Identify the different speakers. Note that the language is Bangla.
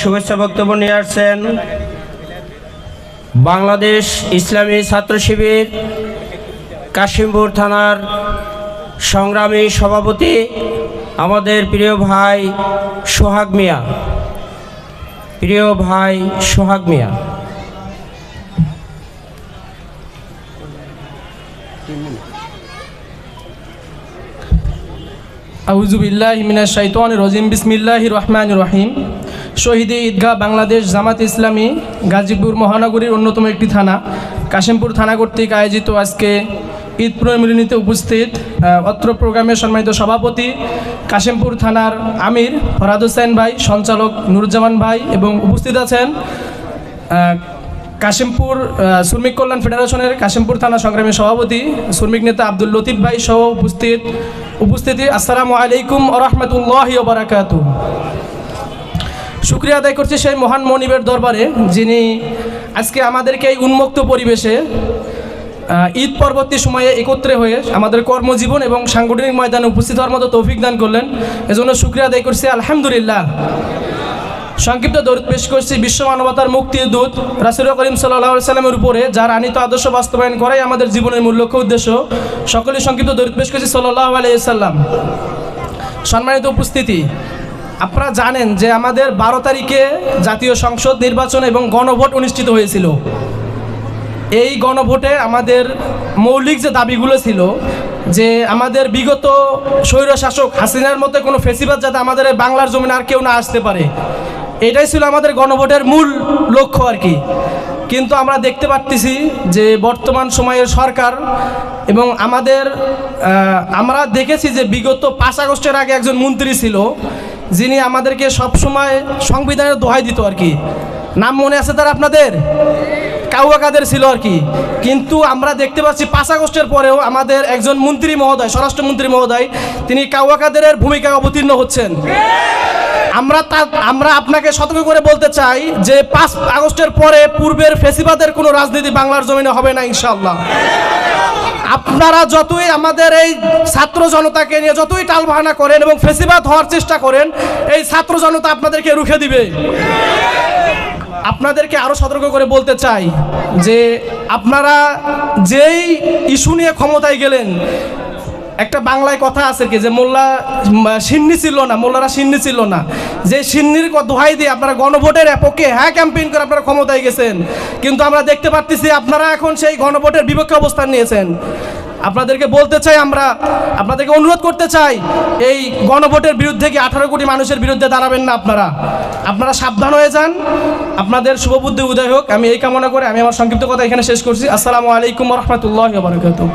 Speaker 1: শুভেচ্ছা বক্তব্য নিয়ে আসছেন বাংলাদেশ ইসলামী ছাত্র শিবির কাশিমপুর থানার সংগ্রামী সভাপতি আমাদের প্রিয় ভাই সোহাগ মিয়া।
Speaker 2: আউযু বিল্লাহি মিনাশ শাইতানির রাজিম। বিসমিল্লাহির রহমানির রহিম। শহীদে ঈদগাহ বাংলাদেশ জামাত ইসলামী গাজীপুর মহানগরীর অন্যতম একটি থানা কাশিমপুর থানা কর্তৃক আয়োজিত আজকে ঈদ পুনর্মিলনীতে উপস্থিত অত্র প্রোগ্রামের সম্মানিত সভাপতি কাশিমপুর থানার আমির ফরহাদ হোসেন ভাই, সঞ্চালক নুরুজ্জামান ভাই এবং উপস্থিত আছেন কাশিমপুর শ্রমিক কল্যাণ ফেডারেশনের কাশিমপুর থানা সংগ্রামী সভাপতি শ্রমিক নেতা আব্দুল লতিফ ভাই সহ উপস্থিতি। আসসালামু আলাইকুম ওয়া রাহমাতুল্লাহি ওয়া বারাকাতুহু। শুকরিয়া আদায় করছি সেই মহান মনিবের দরবারে, যিনি আজকে আমাদেরকে এই উন্মুক্ত পরিবেশে ঈদ পরবর্তী সময়ে একত্রে হয়ে আমাদের কর্মজীবন এবং সাংগঠনিক ময়দানে উপস্থিত হওয়ার মতো তৌফিক দান করলেন। এজন্য শুকরিয়া আদায় করছি আলহামদুলিল্লাহ। সংক্ষিপ্ত দরুদ পেশ করছি বিশ্ব মানবতার মুক্তির দূত রাসূল করিম সাল্লাল্লাহু আলাইহি সাল্লামের উপরে, যার আনিত আদর্শ বাস্তবায়ন করাই আমাদের জীবনের মূল লক্ষ্য উদ্দেশ্য। সকলে সংক্ষিপ্ত দরুদ পেশ করছি সাল্লাল্লাহু আলাইহি সাল্লাম। সম্মানিত উপস্থিতি, আপনারা জানেন যে আমাদের 12 তারিখে জাতীয় সংসদ নির্বাচন এবং গণভোট অনুষ্ঠিত হয়েছিল। এই গণভোটে আমাদের মৌলিক যে দাবিগুলো ছিল, যে আমাদের বিগত স্বৈরশাসক হাসিনার মতো কোনো ফেসিবাদ যাতে আমাদের বাংলার জমিনে আর কেউ না আসতে পারে, এটাই ছিল আমাদের গণভোটের মূল লক্ষ্য আর কি। কিন্তু আমরা দেখতে পাচ্ছি যে বর্তমান সময়ের সরকার এবং আমরা দেখেছি যে বিগত 5 আগস্টের আগে একজন মন্ত্রী ছিল, যিনি আমাদেরকে সবসময় সংবিধানের দোহাই দিত আর কি। নাম মনে আছে তার আপনাদের? কাউয়া কাদের ছিল আর কি। কিন্তু আমরা দেখতে পাচ্ছি 5 আগস্টের পরেও আমাদের একজন মন্ত্রী মহোদয়, স্বরাষ্ট্রমন্ত্রী মহোদয়, তিনি কাউয়া কাদের ভূমিকায় অবতীর্ণ হচ্ছেন। আমরা আপনাকে সতর্ক করে বলতে চাই যে 5 আগস্টের পরে পূর্বের ফেসিবাদের কোনো রাজনীতি বাংলার জমিনে হবে না ইনশাআল্লাহ। আপনারা যতই আমাদের এই ছাত্র জনতাকে নিয়ে যতই টালবাহানা করেন এবং ফেসিবাদ হওয়ার চেষ্টা করেন, এই ছাত্র জনতা আপনাদেরকে রুখে দিবে। আপনাদেরকে আরও সতর্ক করে বলতে চাই যে আপনারা যেই ইস্যু নিয়ে ক্ষমতায় গেলেন, একটা বাংলায় কথা আছে কি, যে মোল্লারা সিন্নি ছিল না, যে সিন্নির দোহাই দিয়ে আপনারা গণভোটের পক্ষে ক্যাম্পেইন করে আপনারা ক্ষমতায় গেছেন। কিন্তু আমরা দেখতে পাচ্ছি আপনারা এখন সেই গণভোটের বিপক্ষে অবস্থান নিয়েছেন। আপনাদেরকে বলতে চাই, আপনাদেরকে অনুরোধ করতে চাই, এই গণভোটের বিরুদ্ধে কি 18 কোটি মানুষের বিরুদ্ধে দাঁড়াবেন না। আপনারা সাবধান হয়ে যান। আপনাদের শুভবুদ্ধি উদয় হোক, আমি এই কামনা করে আমি আমার সংক্ষিপ্ত কথা এখানে শেষ করছি। আসসালামু আলাইকুম ওয়া রাহমাতুল্লাহি ওয়া বারাকাতুহু।